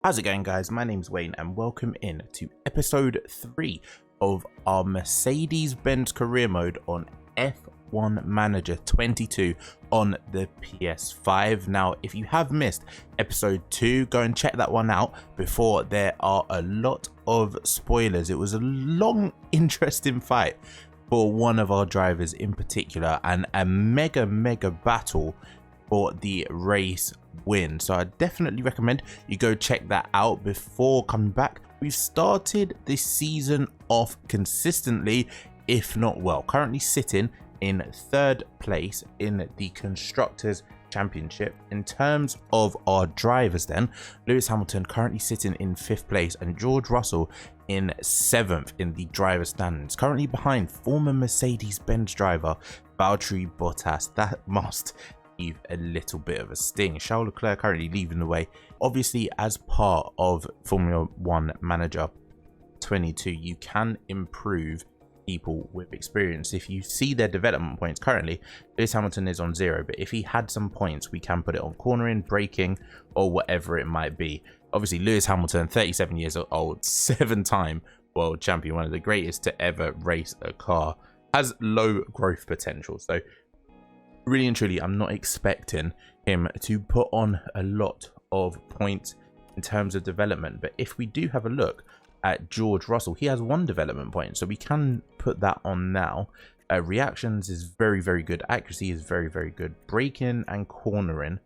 How's it going, guys? My name's Wayne and welcome in to episode 3 of our Mercedes-Benz career mode on F1 Manager 22 on the PS5. Now, if you have missed episode 2, go and check that one out before there are a lot of spoilers. It was a long, interesting fight for one of our drivers in particular and a mega battle for the race win. So I definitely recommend you go check that out before coming back. We've started this season off consistently, if not well. Currently sitting in 3rd place in the Constructors' Championship. In terms of our drivers then, Lewis Hamilton currently sitting in 5th place and George Russell in 7th in the driver standings, currently behind former Mercedes-Benz driver Valtteri Bottas. That must a little bit of a sting. Charles Leclerc currently leading the way. Obviously, as part of Formula 1 Manager 22, you can improve people with experience. If you see their development points, currently Lewis Hamilton is on 0, but if he had some points, we can put it on cornering, braking, or whatever it might be. Obviously, Lewis Hamilton, 37 years old, 7-time world champion, one of the greatest to ever race a car, has low growth potential. So really and truly, I'm not expecting him to put on a lot of points in terms of development. But if we do have a look at George Russell, he has 1 development point, so we can put that on now. Reactions is very good. Accuracy is very good. Braking and cornering,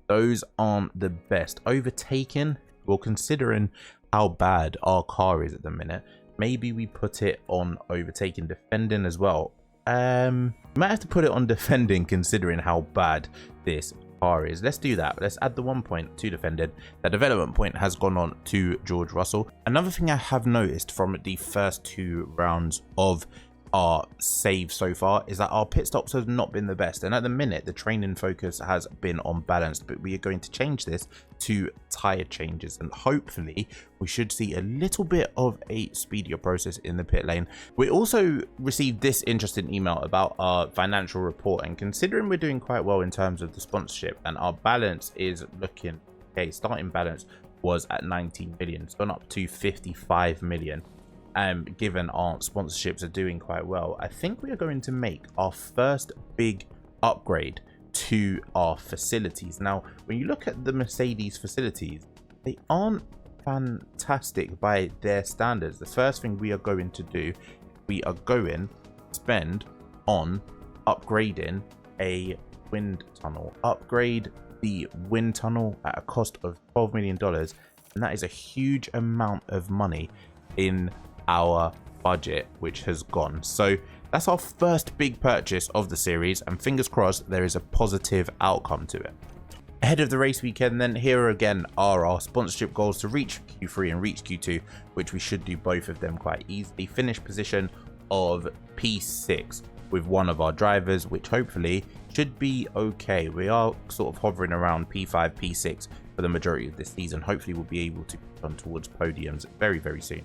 those aren't the best. Overtaking, well, considering how bad our car is at the minute, maybe we put it on overtaking. Defending as well. Might have to put it on defending considering how bad this car is. Let's do that. Let's add the 1 point to defending. That development point has gone on to George Russell. Another thing I have noticed from the first 2 rounds of our save so far is that our pit stops have not been the best, and at the minute the training focus has been on balance, but we are going to change this to tire changes, and hopefully we should see a little bit of a speedier process in the pit lane. We also received this interesting email about our financial report, and considering we're doing quite well in terms of the sponsorship and our balance is looking okay, starting balance was at 19 million, it's gone up to 55 million. Given our sponsorships are doing quite well, I think we are going to make our first big upgrade to our facilities. Now, when you look at the Mercedes facilities, they aren't fantastic by their standards. The first thing we are going to do, we are going to spend on upgrading a wind tunnel. Upgrade the wind tunnel at a cost of $12 million, and that is a huge amount of money in our budget which has gone. So that's our first big purchase of the series, and fingers crossed there is a positive outcome to it. Ahead of the race weekend then, here again are our sponsorship goals to reach Q3 and reach Q2, which we should do both of them quite easily. Finish position of P6 with one of our drivers, which hopefully should be okay. We are sort of hovering around P5, P6 for the majority of this season. Hopefully we'll be able to come towards podiums very soon.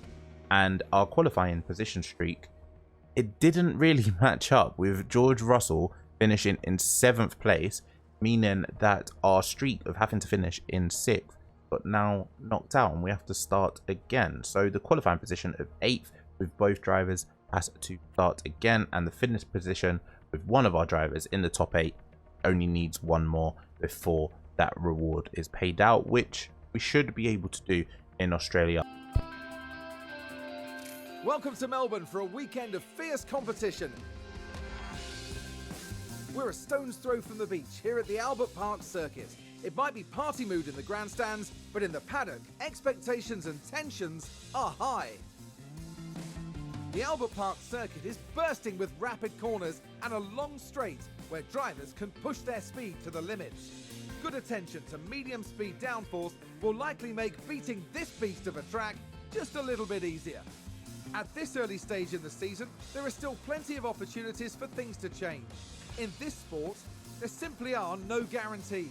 And our qualifying position streak, it didn't really match up with George Russell finishing in 7th place, meaning that our streak of having to finish in 6th got now knocked out and we have to start again. So the qualifying position of 8th with both drivers has to start again, and the fitness position with one of our drivers in the top 8 only needs 1 more before that reward is paid out, which we should be able to do in Australia. Welcome to Melbourne for a weekend of fierce competition. We're a stone's throw from the beach here at the Albert Park Circuit. It might be party mood in the grandstands, but in the paddock, expectations and tensions are high. The Albert Park Circuit is bursting with rapid corners and a long straight where drivers can push their speed to the limits. Good attention to medium speed downforce will likely make beating this beast of a track just a little bit easier. At this early stage in the season, there are still plenty of opportunities for things to change. In this sport, there simply are no guarantees.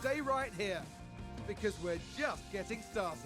Stay right here, because we're just getting started.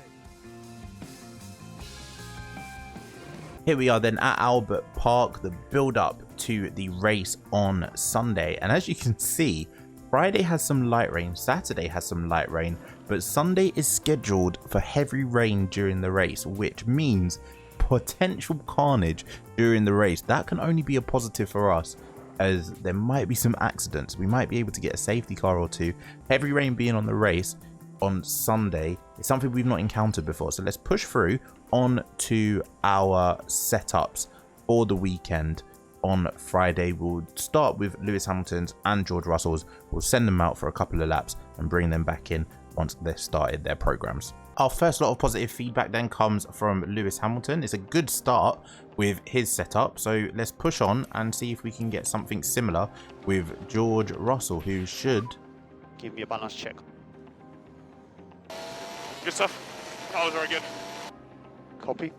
Here we are then at Albert Park, the build up to the race on Sunday, and as you can see, Friday has some light rain, Saturday has some light rain, but Sunday is scheduled for heavy rain during the race, which means potential carnage during the race. That can only be a positive for us, as there might be some accidents. We might be able to get a safety car or two. Heavy rain being on the race on Sunday is something we've not encountered before. So let's push through on to our setups for the weekend. On Friday, we'll start with Lewis Hamilton's and George Russell's. We'll send them out for a couple of laps and bring them back in once they've started their programs. Our first lot of positive feedback then comes from Lewis Hamilton. It's a good start with his setup, so let's push on and see if we can get something similar with George Russell, who should give me a balance check. Good stuff. That was very good. Copy.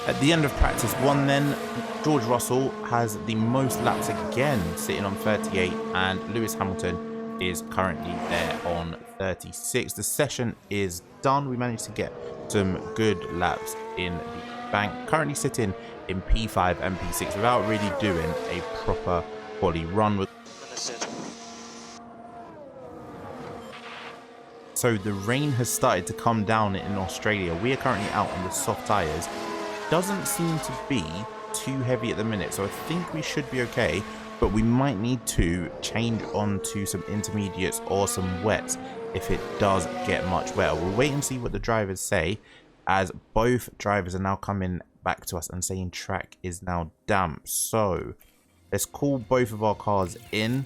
At the end of practice 1 then, George Russell has the most laps again, sitting on 38, and Lewis Hamilton is currently there on 36. The session is done. We managed to get some good laps in the bank. Currently sitting in P5 and P6 without really doing a proper quali run. So the rain has started to come down in Australia. We are currently out on the soft tyres. Doesn't seem to be too heavy at the minute, so I think we should be okay, but we might need to change on to some intermediates or some wets if it does get much wetter. We'll wait and see what the drivers say, as both drivers are now coming back to us and saying track is now damp. So let's call both of our cars in,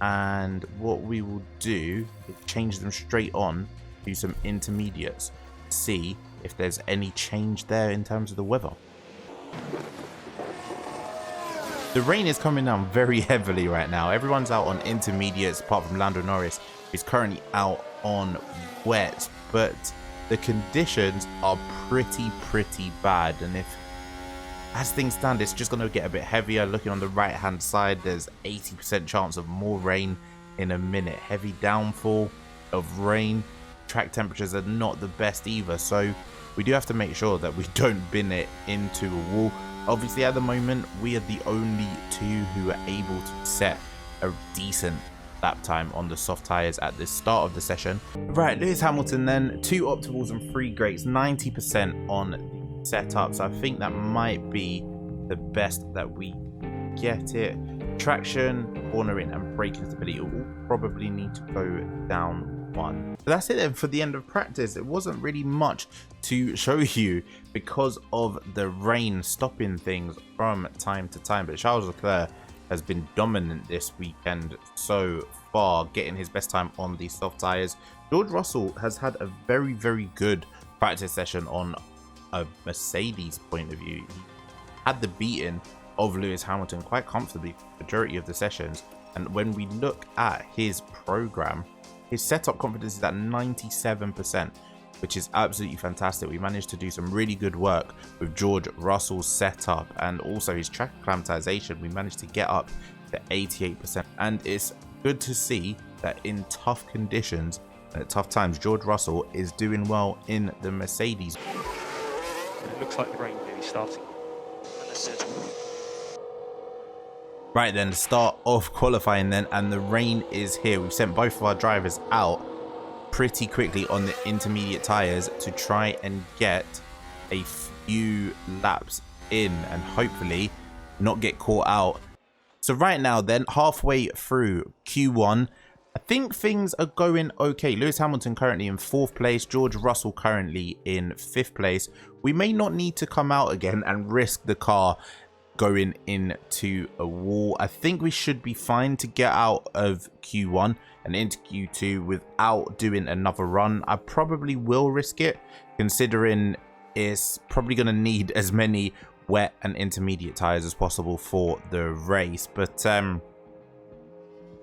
and what we will do is change them straight on to some intermediates, see if there's any change there in terms of the weather. The rain is coming down very heavily right now. Everyone's out on intermediates apart from Lando Norris, who's currently out on wet, but the conditions are pretty bad, and if as things stand it's just going to get a bit heavier. Looking on the right hand side, there's 80% chance of more rain in a minute. Heavy downfall of rain. Track temperatures are not the best either, so we do have to make sure that we don't bin it into a wall. Obviously at the moment we are the only two who are able to set a decent lap time on the soft tires at the start of the session. Right, Lewis Hamilton then, 2 optimals and 3 greats, 90% on setups. I think that might be the best that we get it. Traction, cornering and braking stability will probably need to go down 1. So that's it then for the end of practice. It wasn't really much to show you because of the rain stopping things from time to time, but Charles Leclerc has been dominant this weekend so far, getting his best time on the soft tires. George Russell has had a very good practice session on a Mercedes point of view. He had the beating of Lewis Hamilton quite comfortably for the majority of the sessions, and when we look at his program, his setup confidence is at 97%, which is absolutely fantastic. We managed to do some really good work with George Russell's setup, and also his track acclimatization. We managed to get up to 88%, and it's good to see that in tough conditions and at tough times, George Russell is doing well in the Mercedes. It looks like the rain really starting. Right then, the start of qualifying then, and the rain is here. We've sent both of our drivers out pretty quickly on the intermediate tires to try and get a few laps in and hopefully not get caught out. So right now then, halfway through Q1, I think things are going okay. Lewis Hamilton currently in 4th place, George Russell currently in 5th place. We may not need to come out again and risk the car going into a wall. I think we should be fine to get out of Q1 and into Q2 without doing another run. I probably will risk it, considering it's probably going to need as many wet and intermediate tires as possible for the race, but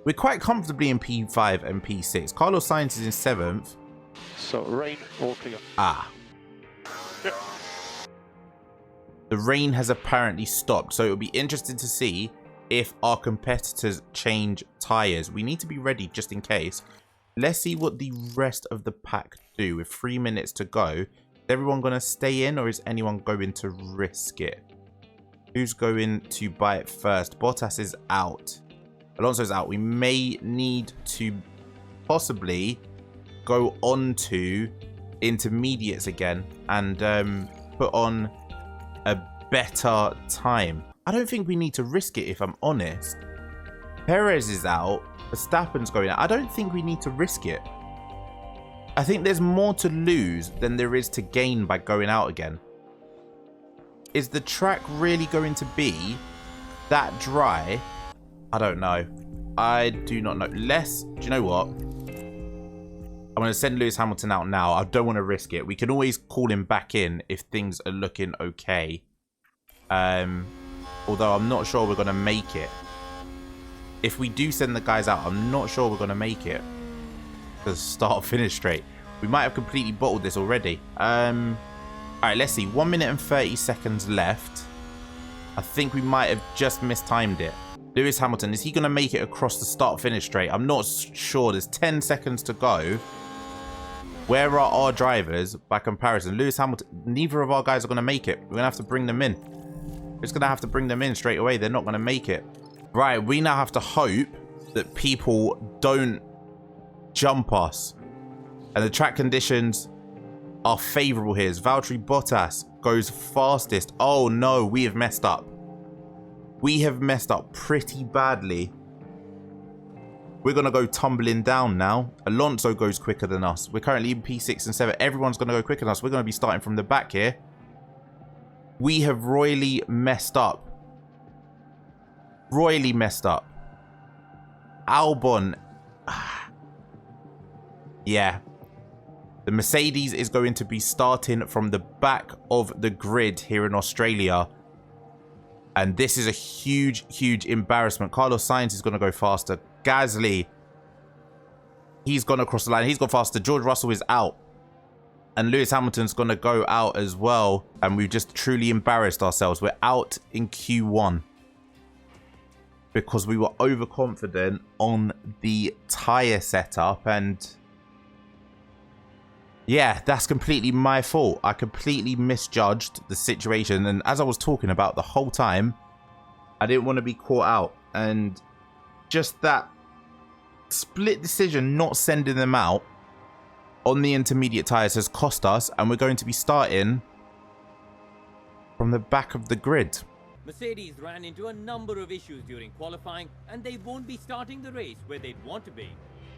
we're quite comfortably in P5 and P6. Carlos Sainz is in 7th. So rain, all clear. Yep. The rain has apparently stopped, so it'll be interesting to see if our competitors change tires. We need to be ready just in case. Let's see what the rest of the pack do with 3 minutes to go. Is everyone going to stay in, or is anyone going to risk it? Who's going to buy it first? Bottas is out. Alonso's out. We may need to possibly go on to intermediates again and put on a better time. I don't think we need to risk it, if I'm honest. Perez is out. Verstappen's going out. I don't think we need to risk it. I think there's more to lose than there is to gain by going out again. Is the track really going to be that dry? I don't know. I do not know. Do you know what? I'm going to send Lewis Hamilton out now. I don't want to risk it. We can always call him back in if things are looking okay. Although I'm not sure we're going to make it. If we do send the guys out, I'm not sure we're going to make it. The start finish straight. We might have completely bottled this already. Alright, let's see. 1 minute and 30 seconds left. I think we might have just mistimed it. Lewis Hamilton, is he going to make it across the start finish straight? I'm not sure. There's 10 seconds to go. Where are our drivers by comparison? Lewis Hamilton, neither of our guys are going to make it. We're going to have to bring them in. We're just going to have to bring them in straight away. They're not going to make it. Right, we now have to hope that people don't jump us. And the track conditions are favourable here. Valtteri Bottas goes fastest. Oh no, we have messed up. We have messed up pretty badly. We're going to go tumbling down now. Alonso goes quicker than us. We're currently in P6 and 7. Everyone's going to go quicker than us. We're going to be starting from the back here. We have royally messed up. Royally messed up. Albon. Yeah. The Mercedes is going to be starting from the back of the grid here in Australia. And this is a huge, huge embarrassment. Carlos Sainz is going to go faster. Gasly, he's gone across the line. He's gone faster. George Russell is out. And Lewis Hamilton's going to go out as well. And we've just truly embarrassed ourselves. We're out in Q1. Because we were overconfident on the tyre setup. And yeah, that's completely my fault. I completely misjudged the situation. And as I was talking about the whole time, I didn't want to be caught out. And just that split decision not sending them out on the intermediate tyres has cost us. And we're going to be starting from the back of the grid. Mercedes ran into a number of issues during qualifying, and they won't be starting the race where they'd want to be.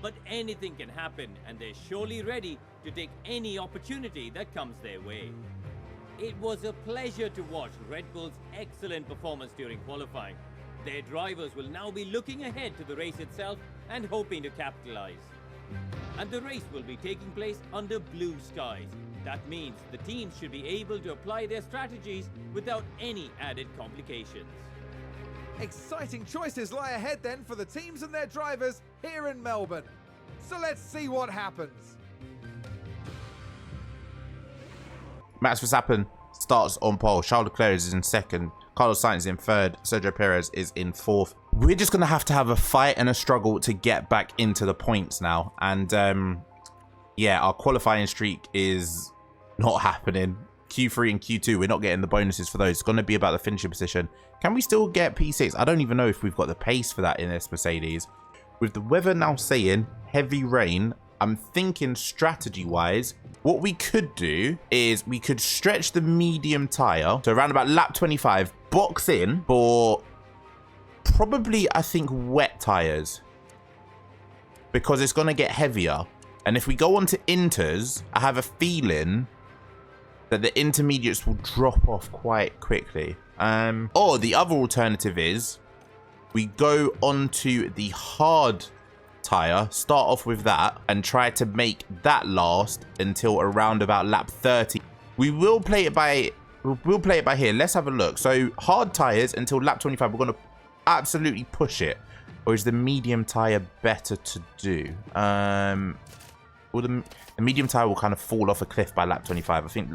But anything can happen, and they're surely ready to take any opportunity that comes their way. It was a pleasure to watch Red Bull's excellent performance during qualifying. Their drivers will now be looking ahead to the race itself and hoping to capitalize. And the race will be taking place under blue skies. That means the teams should be able to apply their strategies without any added complications. Exciting choices lie ahead then for the teams and their drivers here in Melbourne. So let's see what happens. Max Verstappen starts on pole. Charles Leclerc is in second. Carlos Sainz is in third. Sergio Perez is in fourth. We're just going to have a fight and a struggle to get back into the points now. And yeah, our qualifying streak is not happening. Q3 and Q2, we're not getting the bonuses for those. It's going to be about the finishing position. Can we still get P6? I don't even know if we've got the pace for that in this Mercedes. With the weather now saying heavy rain, I'm thinking strategy-wise, what we could do is we could stretch the medium tyre. So around about lap 25, box in for probably, I think, wet tyres. Because it's going to get heavier. And if we go on to inters, I have a feeling that the intermediates will drop off quite quickly. Or the other alternative is we go onto the hard tyre, start off with that, and try to make that last until around about lap 30. We'll play it by here. Let's have a look. So hard tyres until lap 25. We're going to absolutely push it. Or is the medium tyre better to do? Well, the medium tyre will kind of fall off a cliff by lap 25. I think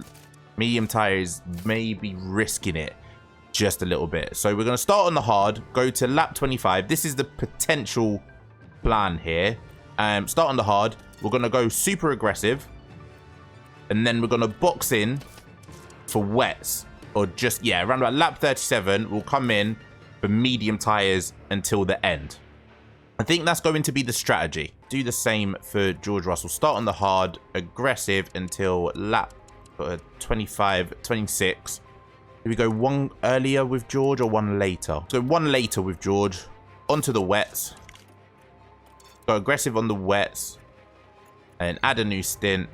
medium tyre is maybe risking it just a little bit. So we're going to start on the hard, go to lap 25. This is the potential plan here. Start on the hard. We're going to go super aggressive. And then we're going to box in for wets. or just, yeah, around about lap 37, we'll come in for medium tyres until the end. I think that's going to be the strategy. Do the same for George Russell. Start on the hard, aggressive until lap 25, 26. Do we go one earlier with George or one later? So one later with George. Onto the wets. Go aggressive on the wets. And add a new stint.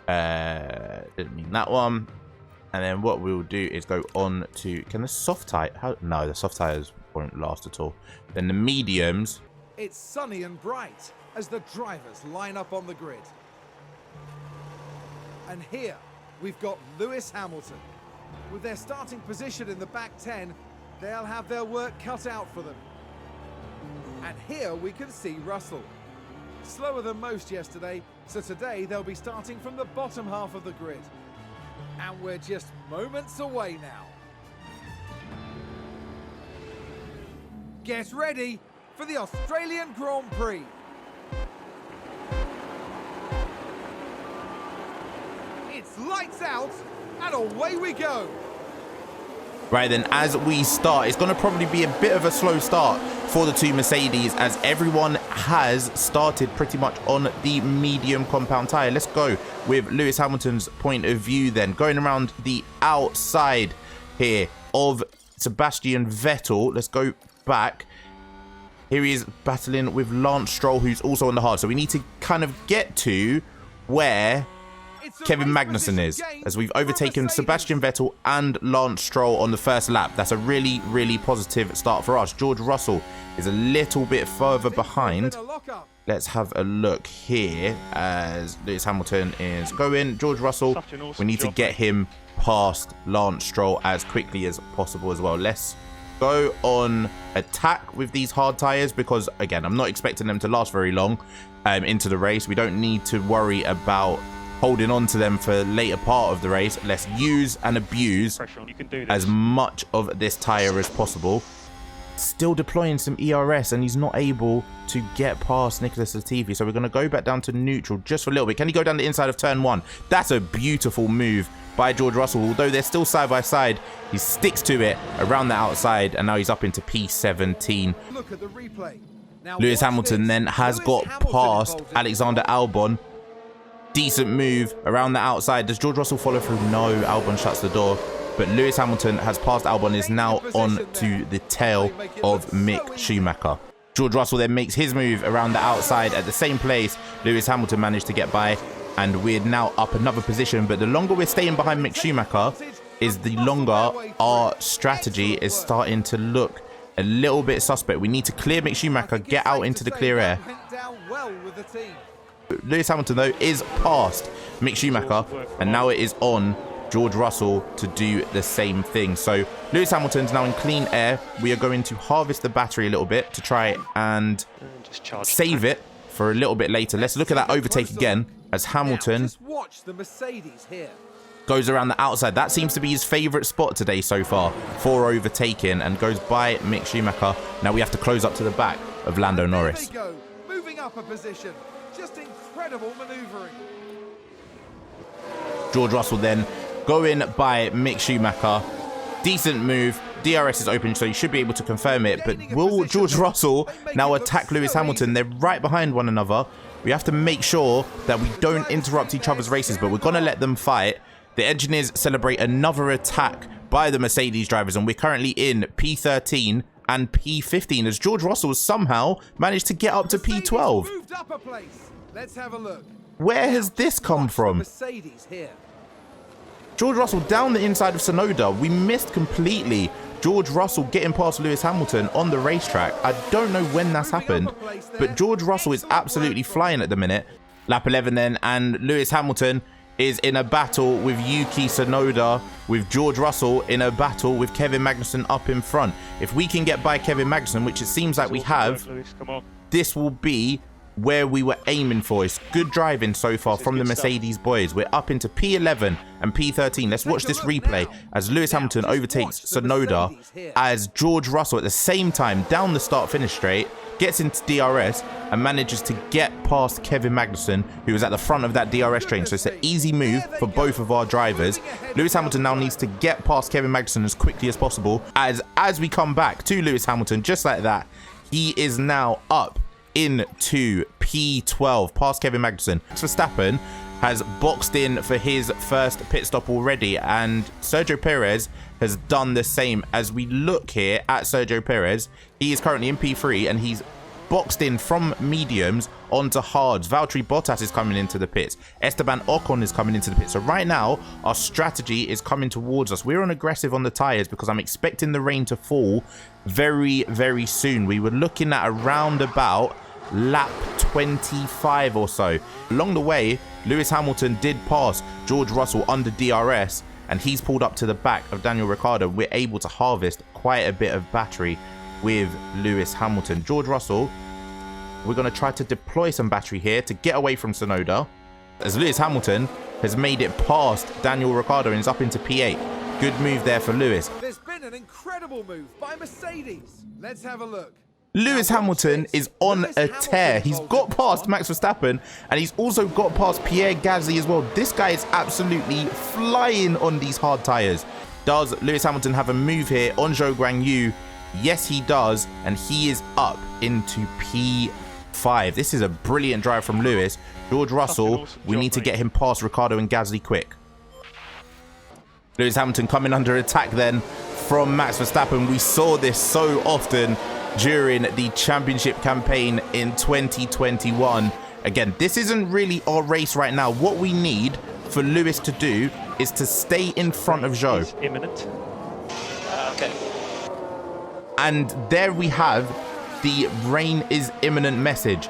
Didn't mean that one. And then what we'll do is go on to... Can the soft tire... No, the soft tires won't last at all. Then the mediums. It's sunny and bright as the drivers line up on the grid. And here we've got Lewis Hamilton. With their starting position in the back 10, they'll have their work cut out for them. And here we can see Russell. Slower than most yesterday, so today they'll be starting from the bottom half of the grid. And we're just moments away now. Get ready for the Australian Grand Prix. It's lights out and away we go. Right then, as we start, it's going to probably be a bit of a slow start for the two Mercedes as everyone has started pretty much on the medium compound tyre. Let's go with Lewis Hamilton's point of view then. Going around the outside here of Sebastian Vettel. Let's go back. Here he is battling with Lance Stroll, who's also on the hard. So we need to kind of get to where Kevin Magnussen is, as we've overtaken Sebastian Vettel and Lance Stroll on the first lap. That's a really, really positive start for us. George Russell is a little bit further behind. Let's have a look here as Lewis Hamilton is going. George Russell, we need to get him past Lance Stroll as quickly as possible as well. Let's go on attack with these hard tyres because, again, I'm not expecting them to last very long into the race. We don't need to worry about holding on to them for later part of the race. Let's use and abuse as much of this tyre as possible. Still deploying some ERS and he's not able to get past Nicholas Latifi. So we're going to go back down to neutral just for a little bit. Can he go down the inside of turn 1? That's a beautiful move by George Russell. Although they're still side by side, he sticks to it around the outside and now he's up into P17. Look at the replay. Now Lewis Hamilton then has got past Alexander Albon. Decent move around the outside. Does George Russell follow through? No, Albon shuts the door. But Lewis Hamilton has passed Albon, is now on to the tail of Mick Schumacher. George Russell then makes his move around the outside at the same place. Lewis Hamilton managed to get by, and we're now up another position. But the longer we're staying behind Mick Schumacher, is the longer our strategy is starting to look a little bit suspect. We need to clear Mick Schumacher, get out into the clear air. Lewis Hamilton, though, is past Mick Schumacher, and now it is on George Russell to do the same thing. So Lewis Hamilton's now in clean air. We are going to harvest the battery a little bit to try and save it for a little bit later. Let's look at that overtake again as Hamilton goes around the outside. That seems to be his favourite spot today so far for overtaking, and goes by Mick Schumacher. Now we have to close up to the back of Lando Norris. Moving up a position. Just incredible manoeuvring. George Russell then going by Mick Schumacher. Decent move. DRS is open, so you should be able to confirm it. But will George Russell now attack Lewis Hamilton? They're right behind one another. We have to make sure that we don't interrupt each other's races, but we're going to let them fight. The engineers celebrate another attack by the Mercedes drivers, and we're currently in P13 and P15 as George Russell somehow managed to get up to P12. Let's have a look. Where has this come from? George Russell down the inside of Tsunoda. We missed completely George Russell getting past Lewis Hamilton on the racetrack. I don't know when that's happened, but George Russell is absolutely flying at the minute. Lap 11 then, and Lewis Hamilton is in a battle with Yuki Tsunoda, with George Russell in a battle with Kevin Magnussen up in front. If we can get by Kevin Magnussen, which it seems like we have, this will be where we were aiming for. It's good driving so far from the Mercedes boys. We're up into P11 and P13. Let's watch this replay as Lewis Hamilton overtakes Tsunoda, as George Russell at the same time down the start-finish straight gets into DRS and manages to get past Kevin Magnussen, who was at the front of that DRS train. So it's an easy move for both of our drivers. Lewis Hamilton now needs to get past Kevin Magnussen as quickly as possible. As we come back to Lewis Hamilton, just like that, he is now up into P12 past Kevin Magnussen. Verstappen has boxed in for his first pit stop already, and Sergio Perez has done the same. As we look here at Sergio Perez, he is currently in P3 and he's boxed in from mediums onto hards. Valtteri Bottas is coming into the pits. Esteban Ocon is coming into the pits. So right now, our strategy is coming towards us. We're on aggressive on the tyres because I'm expecting the rain to fall very, very soon. We were looking at around about lap 25 or so. Along the way, Lewis Hamilton did pass George Russell under DRS, and he's pulled up to the back of Daniel Ricciardo. We're able to harvest quite a bit of battery with Lewis Hamilton. George Russell, we're going to try to deploy some battery here to get away from Tsunoda, as Lewis Hamilton has made it past Daniel Ricciardo and is up into P8. Good move there for Lewis. There's been an incredible move by Mercedes. Let's have a look. Lewis Hamilton is on a tear. He's got past Max Verstappen and he's also got past Pierre Gasly as well. This guy is absolutely flying on these hard tyres. Does Lewis Hamilton have a move here on Zhou Guanyu? Yes, he does, and he is up into P5. This is a brilliant drive from Lewis. George Russell, we need to get him past Ricciardo and Gasly quick. Lewis Hamilton coming under attack then from Max Verstappen. We saw this so often during the championship campaign in 2021. Again, this isn't really our race right now. What we need for Lewis to do is to stay in front of Zhou. Imminent. Okay. And there we have the rain is imminent message.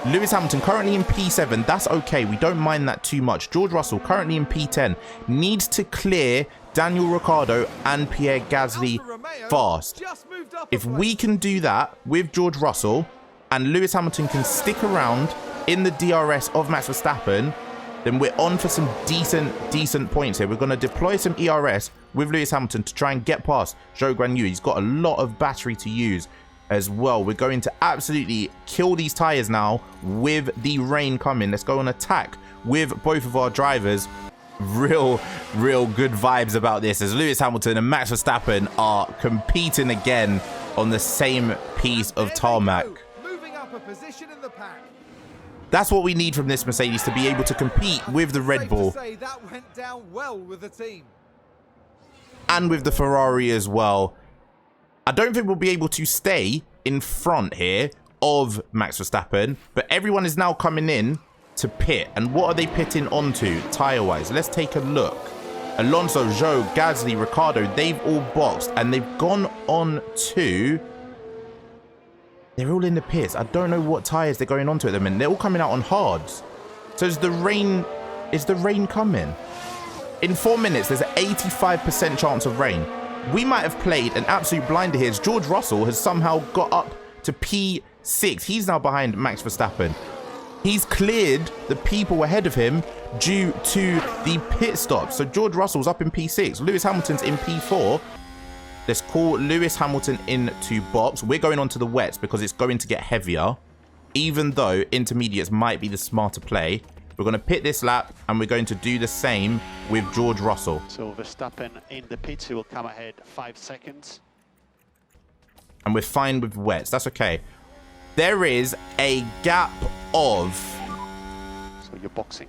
Lewis Hamilton currently in P7. That's okay. We don't mind that too much. George Russell currently in P10. Needs to clear Daniel Ricciardo and Pierre Gasly fast. If we can do that with George Russell and Lewis Hamilton can stick around in the DRS of Max Verstappen, then we're on for some decent points here. We're going to deploy some ERS with Lewis Hamilton to try and get past Zhou Guanyu. He's got a lot of battery to use as well. We're going to absolutely kill these tires now with the rain coming. Let's go on attack with both of our drivers. Real good vibes about this, as Lewis Hamilton and Max Verstappen are competing again on the same piece of tarmac. Moving up a position in the pack. That's what we need from this Mercedes, to be able to compete with the Red Bull. Safe to say that went down well with the team. And with the Ferrari as well. I don't think we'll be able to stay in front here of Max Verstappen, but everyone is now coming in to pit. And what are they pitting onto tyre-wise? Let's take a look. Alonso, Zhou, Gasly, Ricciardo, they've all boxed and they've gone on to... They're all in the pits. I don't know what tyres they're going on to at the minute. They're all coming out on hards. So is the rain coming? In 4 minutes, there's an 85% chance of rain. We might have played an absolute blinder here, as George Russell has somehow got up to P6. He's now behind Max Verstappen. He's cleared the people ahead of him due to the pit stop. So George Russell's up in P6. Lewis Hamilton's in P4. Let's call Lewis Hamilton into box. We're going on to the wets because it's going to get heavier, even though intermediates might be the smarter play. We're going to pit this lap and we're going to do the same with George Russell. So Verstappen in the pits, he will come ahead 5 seconds. And we're fine with wets. That's okay. There is a gap of... So you're boxing.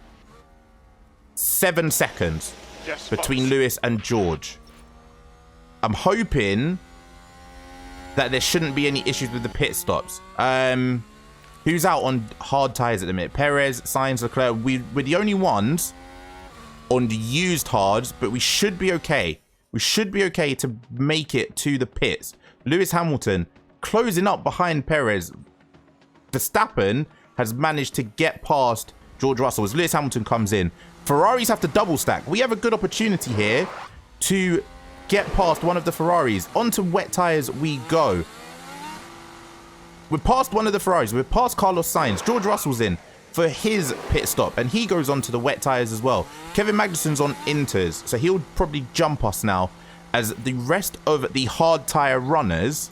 7 seconds Yes, between box. Lewis and George. I'm hoping that there shouldn't be any issues with the pit stops. Who's out on hard tyres at the minute? Perez, Sainz, Leclerc. We're the only ones on the used hards, but we should be okay. We should be okay to make it to the pits. Lewis Hamilton closing up behind Perez. Verstappen has managed to get past George Russell as Lewis Hamilton comes in. Ferraris have to double stack. We have a good opportunity here to get past one of the Ferraris. Onto wet tyres we go. We're past one of the Ferraris. We're past Carlos Sainz. George Russell's in for his pit stop, and he goes on to the wet tyres as well. Kevin Magnussen's on inters, so he'll probably jump us now as the rest of the hard tyre runners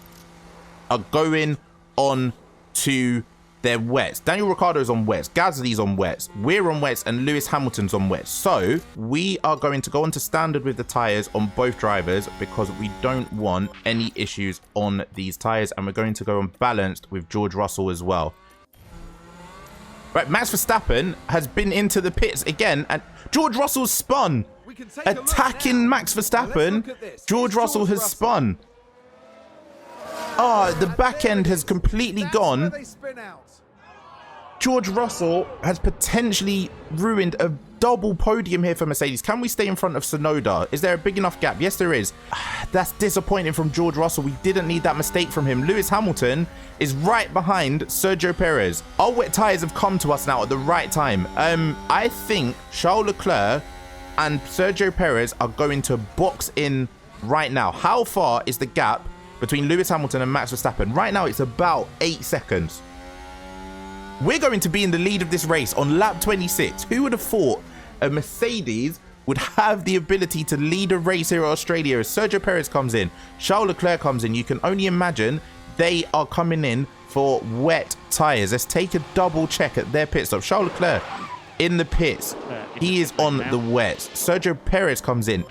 are going on to their wets. Daniel Ricciardo's on wets, Gasly's on wets, we're on wets, and Lewis Hamilton's on wets. So we are going to go on to standard with the tyres on both drivers because we don't want any issues on these tyres, and we're going to go on balanced with George Russell as well. Right, Max Verstappen has been into the pits again, and George Russell's spun. Attacking Max Verstappen, George Russell has spun. Ah, the back end has completely gone. George Russell has potentially ruined a double podium here for Mercedes. Can we stay in front of Tsunoda? Is there a big enough gap? Yes, there is. That's disappointing from George Russell. We didn't need that mistake from him. Lewis Hamilton is right behind Sergio Perez. Our wet tyres have come to us now at the right time. I think Charles Leclerc and Sergio Perez are going to box in right now. How far is the gap between Lewis Hamilton and Max Verstappen? Right now, it's about 8 seconds. We're going to be in the lead of this race on lap 26. Who would have thought a Mercedes would have the ability to lead a race here at Australia as Sergio Perez comes in, Charles Leclerc comes in? You can only imagine they are coming in for wet tyres. Let's take a double check at their pit stop. Charles Leclerc in the pits. He is on the wets. Sergio Perez comes in.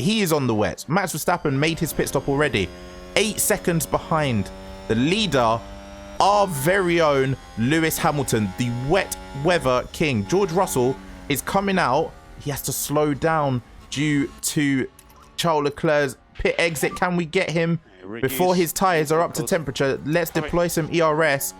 He is on the wets. Max Verstappen made his pit stop already. 8 seconds behind the leader, our very own Lewis Hamilton, the wet weather king. George Russell is coming out. He has to slow down due to Charles Leclerc's pit exit. Can we get him before his tyres are up to temperature? Let's deploy some ERS.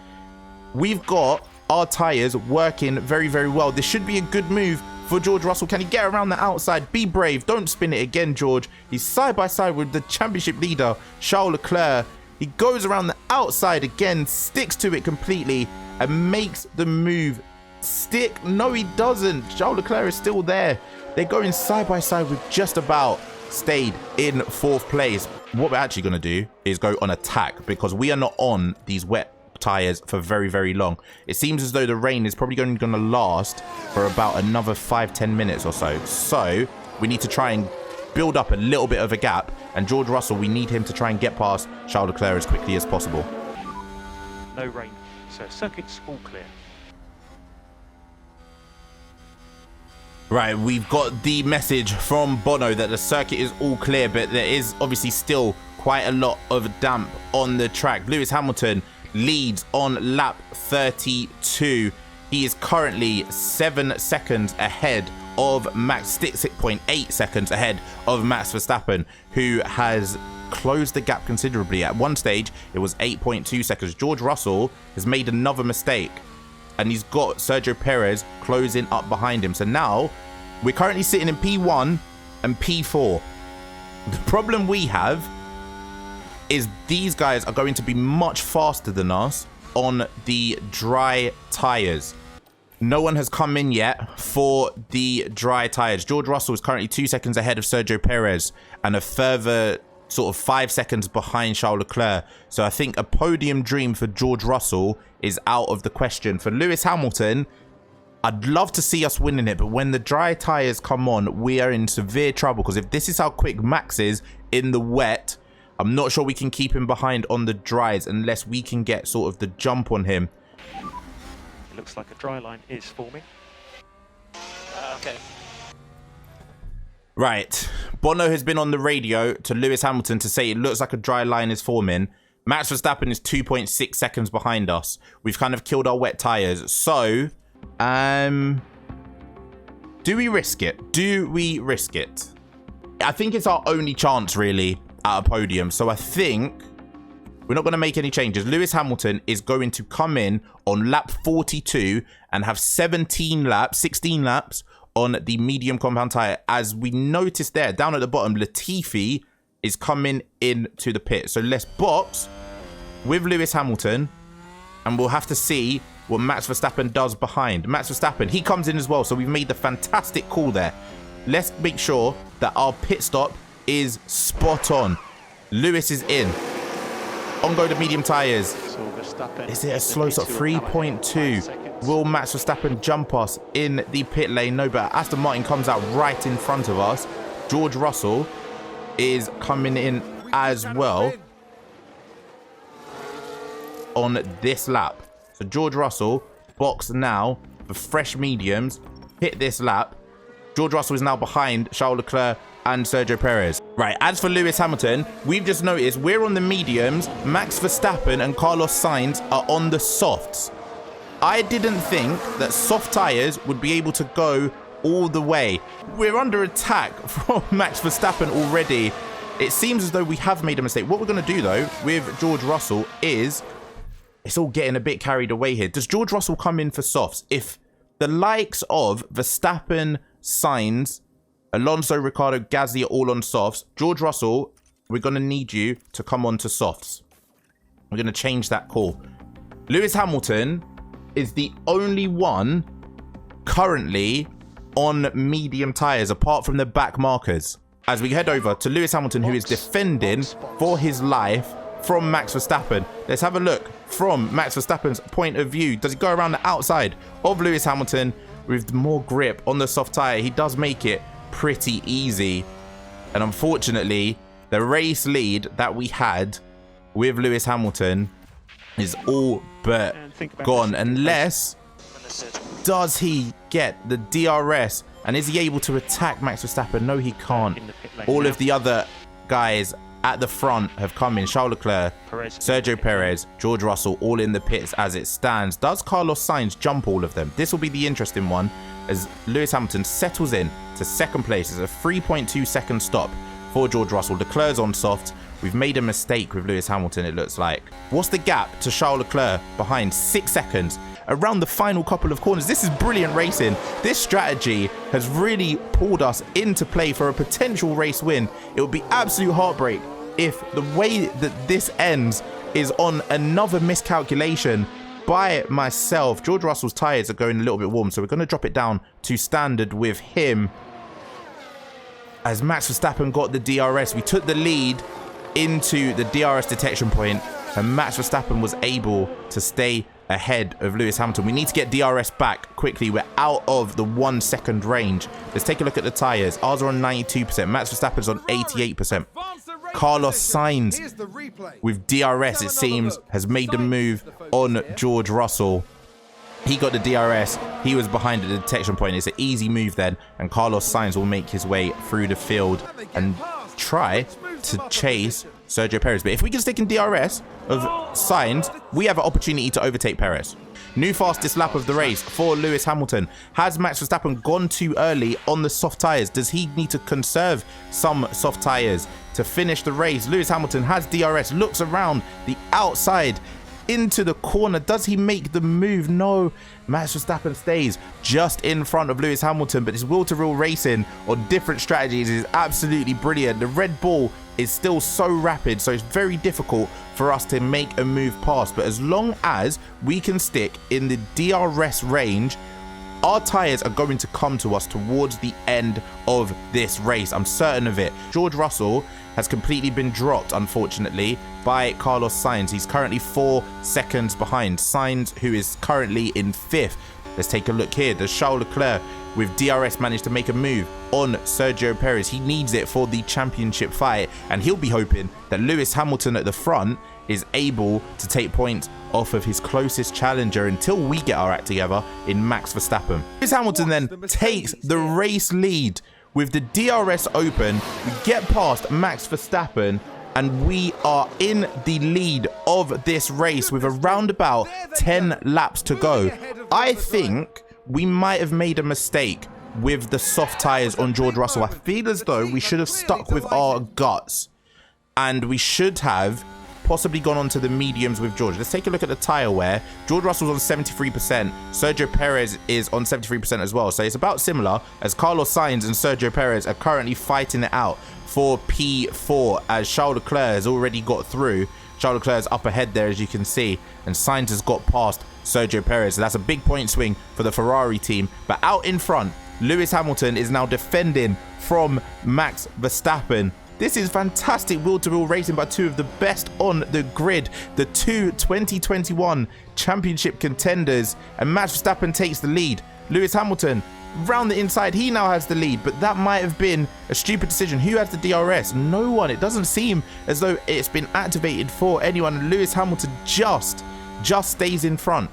We've got our tyres working very, very well. This should be a good move for George Russell. Can he get around the outside? Be brave. Don't spin it again, George. He's side by side with the championship leader, Charles Leclerc. He goes around the outside again, sticks to it completely, and makes the move stick. No, he doesn't. Charles Leclerc is still there. They're going side by side with just about stayed in 4th place. What we're actually going to do is go on attack because we are not on these wet tyres for very, very long. It seems as though the rain is probably going to last for about another 5-10 minutes or so. So we need to try and build up a little bit of a gap, and George Russell, we need him to try and get past Charles Leclerc as quickly as possible. No rain, so circuit's all clear. Right, we've got the message from Bono that the circuit is all clear, but there is obviously still quite a lot of damp on the track. Lewis Hamilton leads on lap 32. He is currently 7 seconds ahead of Max, 6.8 seconds ahead of Max Verstappen, who has closed the gap considerably. At one stage, it was 8.2 seconds. George Russell has made another mistake, and he's got Sergio Perez closing up behind him. So now we're currently sitting in P1 and P4. The problem we have is these guys are going to be much faster than us on the dry tires. No one has come in yet for the dry tires. George Russell is currently 2 seconds ahead of Sergio Perez and a further sort of 5 seconds behind Charles Leclerc. So I think a podium dream for George Russell is out of the question. For Lewis Hamilton, I'd love to see us winning it, but when the dry tires come on, we are in severe trouble, because if this is how quick Max is in the wet, I'm not sure we can keep him behind on the dries unless we can get sort of the jump on him. It looks like a dry line is forming. Okay. Right. Bono has been on the radio to Lewis Hamilton to say it looks like a dry line is forming. Max Verstappen is 2.6 seconds behind us. We've kind of killed our wet tyres. So, do we risk it? Do we risk it? I think it's our only chance, really, at a podium. So I think we're not going to make any changes. Lewis Hamilton is going to come in on lap 42 and have 16 laps on the medium compound tyre. As we noticed there, down at the bottom, Latifi is coming into the pit. So let's box with Lewis Hamilton, and we'll have to see what Max Verstappen does behind. Max Verstappen, he comes in as well. So we've made the fantastic call there. Let's make sure that our pit stop is spot on. Lewis is in. On go the medium tyres. So Verstappen Is it a in the slow stop? P2 will come ahead 3.2. 5 seconds. Will Max Verstappen jump us in the pit lane? No, but Aston Martin comes out right in front of us. George Russell is coming in as well on this lap. So George Russell box now for fresh mediums. Hit this lap. George Russell is now behind Charles Leclerc and Sergio Perez. Right, as for Lewis Hamilton, we've just noticed we're on the mediums. Max Verstappen and Carlos Sainz are on the softs. I didn't think that soft tyres would be able to go all the way. We're under attack from Max Verstappen already. It seems as though we have made a mistake. What we're going to do, though, with George Russell is... It's all getting a bit carried away here. Does George Russell come in for softs? If the likes of Verstappen, Sainz, Alonso, Ricciardo, Gasly are all on softs, George Russell, we're going to need you to come on to softs. We're going to change that call. Lewis Hamilton is the only one currently on medium tyres apart from the back markers. As we head over to Lewis Hamilton, who is defending for his life from Max Verstappen. Let's have a look from Max Verstappen's point of view. Does he go around the outside of Lewis Hamilton with more grip on the soft tyre? He does make it pretty easy. And unfortunately, the race lead that we had with Lewis Hamilton is all but gone. Unless, does he get the DRS? And is he able to attack Max Verstappen? No, he can't. All of the other guys at the front have come in. Charles Leclerc, Sergio Perez, George Russell, all in the pits as it stands. Does Carlos Sainz jump all of them? This will be the interesting one as Lewis Hamilton settles in to second place. It's a 3.2 second stop for George Russell. Leclerc's on soft. We've made a mistake with Lewis Hamilton, it looks like. What's the gap to Charles Leclerc behind? 6 seconds. Around the final couple of corners. This is brilliant racing. This strategy has really pulled us into play for a potential race win. It would be absolute heartbreak if the way that this ends is on another miscalculation by myself. George Russell's tyres are going a little bit warm, so we're going to drop it down to standard with him. As Max Verstappen got the DRS, we took the lead into the DRS detection point, and Max Verstappen was able to stay ahead of Lewis Hamilton. We need to get DRS back quickly. We're out of the 1 second range. Let's take a look at the tyres. Ours are on 92%. Max Verstappen's on 88%. Carlos Sainz with DRS, it seems, has made the move on George Russell. He got the DRS. He was behind at the detection point. It's an easy move then, and Carlos Sainz will make his way through the field and try to chase Sergio Perez. But if we can stick in DRS of Sainz, we have an opportunity to overtake Perez. New fastest lap of the race for Lewis Hamilton. Has Max Verstappen gone too early on the soft tyres? Does he need to conserve some soft tyres to finish the race? Lewis Hamilton has DRS, looks around the outside into the corner. Does he make the move? No. Max Verstappen stays just in front of Lewis Hamilton, but his will-to-will racing on different strategies is absolutely brilliant. The Red Bull is still so rapid, so it's very difficult for us to make a move past. But as long as we can stick in the DRS range, our tyres are going to come to us towards the end of this race. I'm certain of it. George Russell has completely been dropped, unfortunately, by Carlos Sainz. He's currently 4 seconds behind Sainz, who is currently in 5th. Let's take a look here. Does Charles Leclerc with DRS manage to make a move on Sergio Perez? He needs it for the championship fight, and he'll be hoping that Lewis Hamilton at the front is able to take points off of his closest challenger until we get our act together in Max Verstappen. Lewis Hamilton then takes the race lead with the DRS open. We get past Max Verstappen, and we are in the lead of this race with around about 10 laps to go. I think we might have made a mistake with the soft tyres on George Russell. I feel as though we should have stuck with our guts, and we should have possibly gone on to the mediums with George. Let's take a look at the tyre wear. George Russell's on 73%. Sergio Perez is on 73% as well. So it's about similar, as Carlos Sainz and Sergio Perez are currently fighting it out for P4, as Charles Leclerc has already got through. Charles Leclerc is up ahead there, as you can see, and Sainz has got past Sergio Perez. So that's a big point swing for the Ferrari team. But out in front, Lewis Hamilton is now defending from Max Verstappen. This is fantastic wheel-to-wheel racing by two of the best on the grid, the two 2021 championship contenders, and Max Verstappen takes the lead. Lewis Hamilton round the inside, he now has the lead, but that might have been a stupid decision. Who has the DRS? No one. It doesn't seem as though it's been activated for anyone. Lewis Hamilton just stays in front.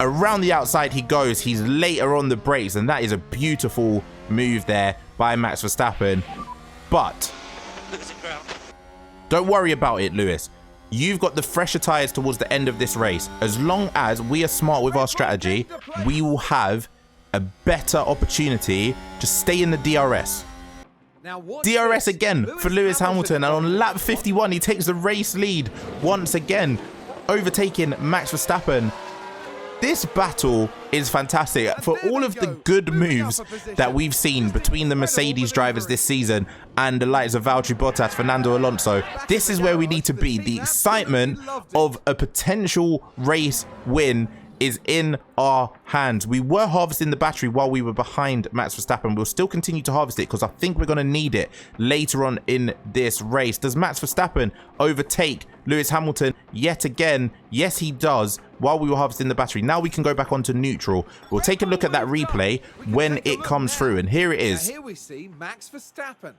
Around the outside he goes. He's later on the brakes, and that is a beautiful move there by Max Verstappen. But don't worry about it, Lewis. You've got the fresher tyres towards the end of this race. As long as we are smart with our strategy, we will have a better opportunity to stay in the DRS. DRS again for Lewis Hamilton, and on lap 51 he takes the race lead once again, overtaking Max Verstappen. This battle is fantastic. For all of the good moves that we've seen between the Mercedes drivers this season and the likes of Valtteri Bottas, Fernando Alonso, this is where we need to be. The excitement of a potential race win is in our hands. We were harvesting the battery while we were behind Max Verstappen. We'll still continue to harvest it because I think we're going to need it later on in this race. Does Max Verstappen overtake Lewis Hamilton yet again? Yes, he does, while we were harvesting the battery. Now we can go back onto neutral. We'll take a look at that replay when it comes through, and here it is. Here we see Max Verstappen.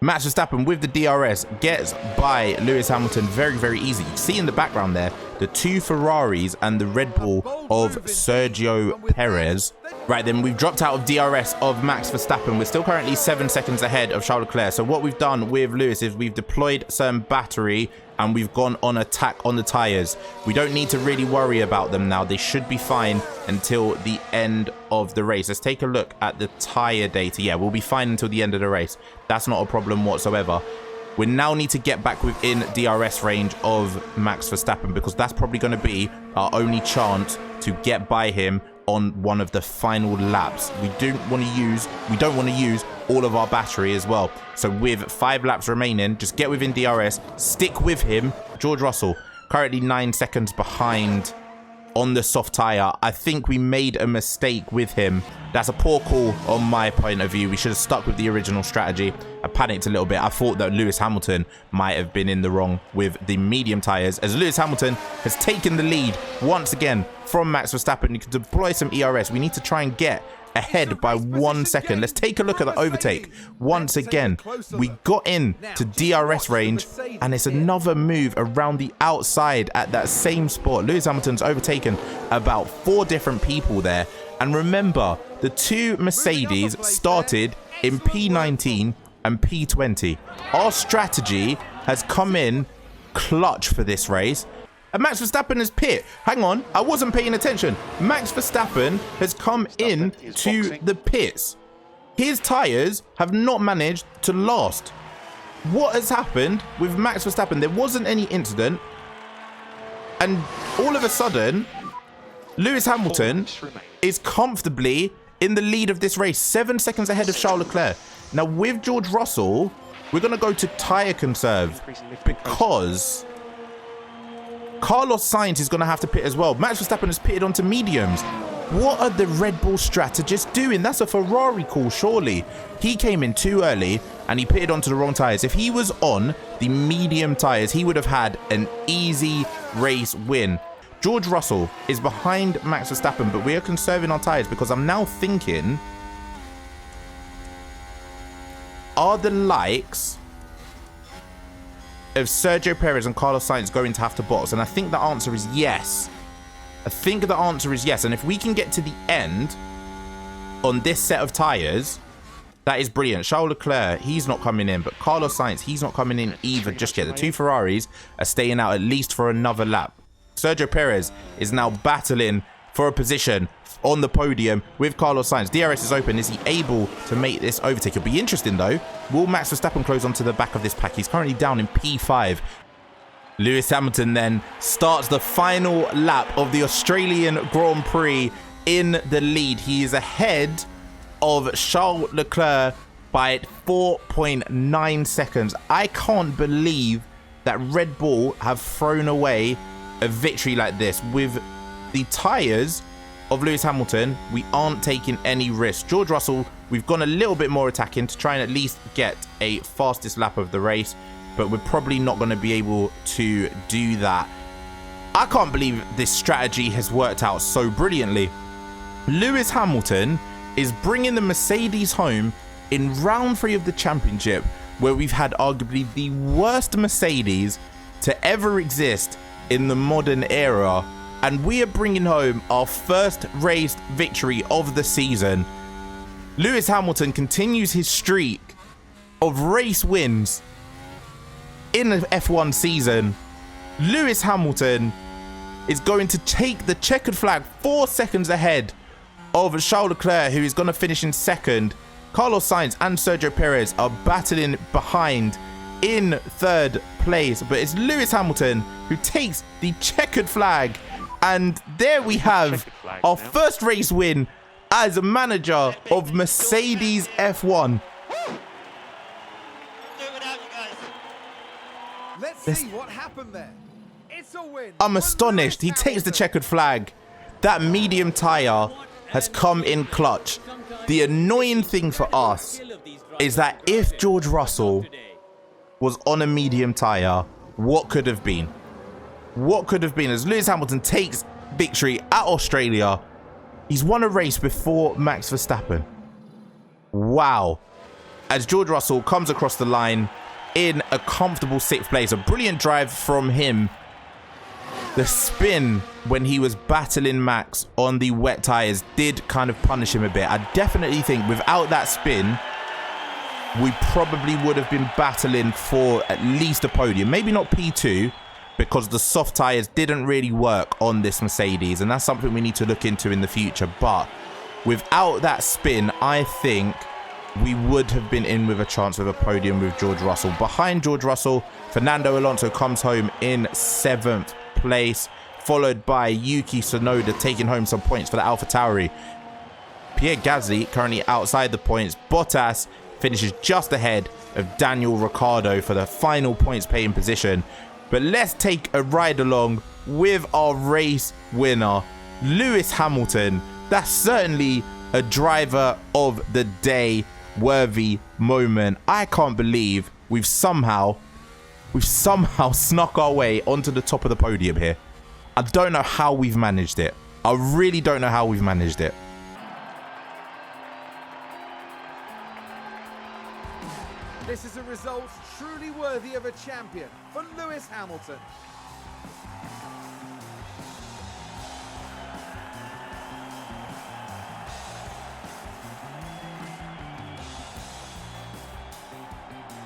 Max Verstappen with the DRS gets by Lewis Hamilton very, very easy. You can see in the background there the two Ferraris and the Red Bull of Sergio Perez. Right, then we've dropped out of DRS of Max Verstappen. We're still currently 7 seconds ahead of Charles Leclerc. So what we've done with Lewis is we've deployed some battery and we've gone on attack on the tyres. We don't need to really worry about them now. They should be fine until the end of the race. Let's take a look at the tyre data. Yeah, we'll be fine until the end of the race. That's not a problem whatsoever. We now need to get back within DRS range of Max Verstappen because that's probably going to be our only chance to get by him on one of the final laps. We don't want to use all of our battery as well. So with 5 laps remaining, just get within DRS, stick with him. George Russell currently 9 seconds behind on the soft tire. I think we made a mistake with him. That's a poor call on my point of view. We should have stuck with the original strategy. I panicked a little bit. I thought that Lewis Hamilton might have been in the wrong with the medium tires, as Lewis Hamilton has taken the lead once again from Max Verstappen. You can deploy some ERS. We need to try and get ahead by 1 second. Let's take a look at the overtake once again. We got in to DRS range, and it's another move around the outside at that same spot. Lewis Hamilton's overtaken about 4 different people there. And remember, the two Mercedes started in P19 and P20. Our strategy has come in clutch for this race. And Max Verstappen has pit. Hang on, I wasn't paying attention. Max Verstappen has come in to the pits. His tyres have not managed to last. What has happened with Max Verstappen? There wasn't any incident. And all of a sudden, Lewis Hamilton is comfortably in the lead of this race, 7 seconds ahead of Charles Leclerc. Now, with George Russell, we're going to go to tyre conserve because Carlos Sainz is going to have to pit as well. Max Verstappen has pitted onto mediums. What are the Red Bull strategists doing? That's a Ferrari call, surely. He came in too early and he pitted onto the wrong tyres. If he was on the medium tyres, he would have had an easy race win. George Russell is behind Max Verstappen, but we are conserving our tyres because I'm now thinking, are the likes of Sergio Perez and Carlos Sainz going to have to box? And I think the answer is yes. I think the answer is yes. And if we can get to the end on this set of tyres, that is brilliant. Charles Leclerc, he's not coming in, but Carlos Sainz, he's not coming in either just yet. The two Ferraris are staying out at least for another lap. Sergio Perez is now battling for a position on the podium with Carlos Sainz. DRS is open. Is he able to make this overtake? It'll be interesting though. Will Max Verstappen close onto the back of this pack? He's currently down in P5. Lewis Hamilton then starts the final lap of the Australian Grand Prix in the lead. He is ahead of Charles Leclerc by 4.9 seconds. I can't believe that Red Bull have thrown away a victory like this with the tyres of Lewis Hamilton, we aren't taking any risks. George Russell, we've gone a little bit more attacking to try and at least get a fastest lap of the race, but we're probably not going to be able to do that. I can't believe this strategy has worked out so brilliantly. Lewis Hamilton is bringing the Mercedes home in round 3 of the championship, where we've had arguably the worst Mercedes to ever exist in the modern era, and we are bringing home our first race victory of the season. Lewis Hamilton continues his streak of race wins in the F1 season. Lewis Hamilton is going to take the checkered flag 4 seconds ahead of Charles Leclerc, who is going to finish in second. Carlos Sainz and Sergio Perez are battling behind in 3rd place, but it's Lewis Hamilton who takes the checkered flag, and there we have our first race win as a manager of Mercedes F1. Let's see what happened there. It's a win. I'm astonished. He takes the checkered flag. That medium tire has come in clutch. The annoying thing for us is that if George Russell was on a medium tire, what could have been? What could have been? As Lewis Hamilton takes victory at Australia, he's won a race before Max Verstappen. Wow. As George Russell comes across the line in a comfortable 6th place, a brilliant drive from him. The spin when he was battling Max on the wet tires did kind of punish him a bit. I definitely think without that spin, we probably would have been battling for at least a podium. Maybe not P2, because the soft tires didn't really work on this Mercedes, and that's something we need to look into in the future. But without that spin, I think we would have been in with a chance of a podium with George Russell. Behind George Russell, Fernando Alonso comes home in 7th place, followed by Yuki Tsunoda taking home some points for the AlphaTauri. Pierre Gasly currently outside the points. Bottas finishes just ahead of Daniel Ricciardo for the final points paying position. But let's take a ride along with our race winner, Lewis Hamilton. That's certainly a driver of the day worthy moment. I can't believe we've somehow snuck our way onto the top of the podium here. I don't know how we've managed it. I really don't know how we've managed it. This is a result truly worthy of a champion for Lewis Hamilton.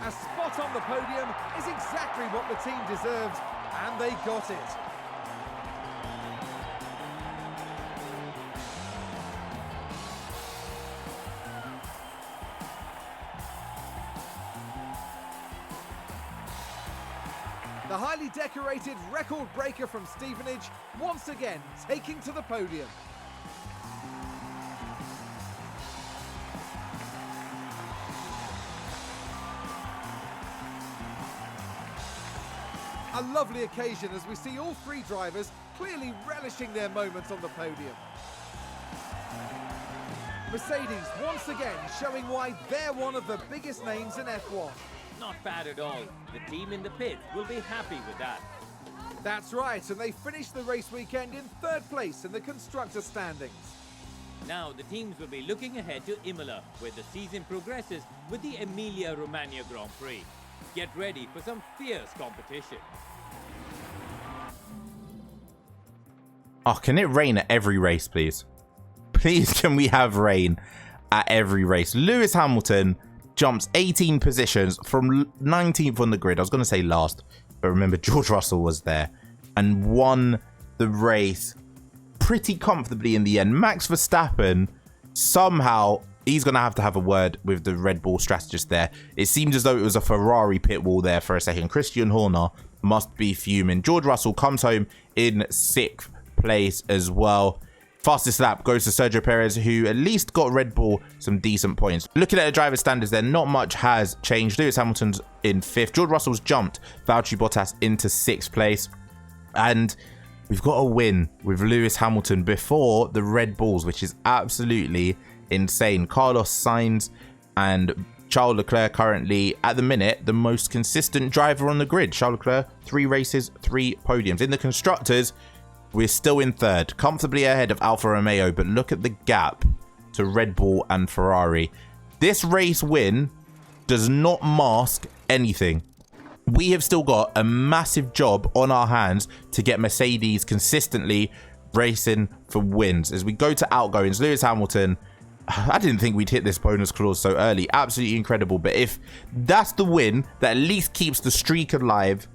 A spot on the podium is exactly what the team deserved, and they got it. The highly decorated record breaker from Stevenage once again taking to the podium. A lovely occasion as we see all 3 drivers clearly relishing their moments on the podium. Mercedes once again showing why they're one of the biggest names in F1. Not bad at all. The team in the pit will be happy with that. That's right, and they finished the race weekend in 3rd place in the constructor standings. Now the teams will be looking ahead to Imola, where the season progresses with the Emilia-Romagna Grand Prix. Get ready for some fierce competition. Oh, can it rain at every race, please? Please, can we have rain at every race? Lewis Hamilton jumps 18 positions from 19th on the grid. I was going to say last, but remember George Russell was there and won the race pretty comfortably in the end. Max Verstappen, somehow, he's going to have a word with the Red Bull strategist there. It seemed as though it was a Ferrari pit wall there for a second. Christian Horner must be fuming. George Russell comes home in 6th place as well. Fastest lap goes to Sergio Perez, who at least got Red Bull some decent points. Looking at the driver standards there, not much has changed. Lewis Hamilton's in 5th. George Russell's jumped Valtteri Bottas into 6th place. And we've got a win with Lewis Hamilton before the Red Bulls, which is absolutely insane. Carlos Sainz and Charles Leclerc currently, at the minute, the most consistent driver on the grid. Charles Leclerc, 3 races, 3 podiums. In the Constructors, we're still in 3rd, comfortably ahead of Alfa Romeo, but look at the gap to Red Bull and Ferrari. This race win does not mask anything. We have still got a massive job on our hands to get Mercedes consistently racing for wins. As we go to outgoings, Lewis Hamilton, I didn't think we'd hit this bonus clause so early. Absolutely incredible. But if that's the win that at least keeps the streak alive,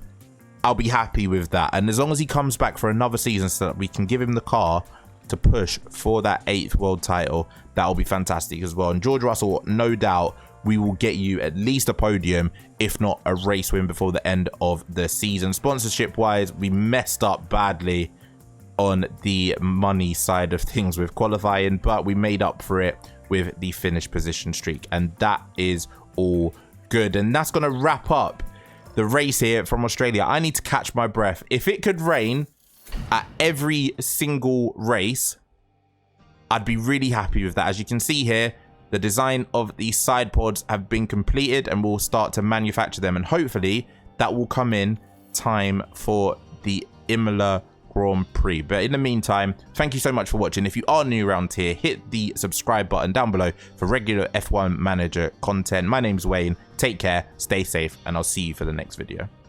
I'll be happy with that. And as long as he comes back for another season so that we can give him the car to push for that 8th world title, that'll be fantastic as well. And George Russell, no doubt, we will get you at least a podium, if not a race win before the end of the season. Sponsorship wise, we messed up badly on the money side of things with qualifying, but we made up for it with the finish position streak, and that is all good. And that's going to wrap up the race here from Australia. I need to catch my breath. If it could rain at every single race, I'd be really happy with that. As you can see here, the design of these side pods have been completed and we'll start to manufacture them, and hopefully that will come in time for the Imola Grand Prix. But in the meantime, thank you so much for watching. If you are new around here, hit the subscribe button down below for regular F1 Manager content. My name's Wayne. Take care, stay safe, and I'll see you for the next video.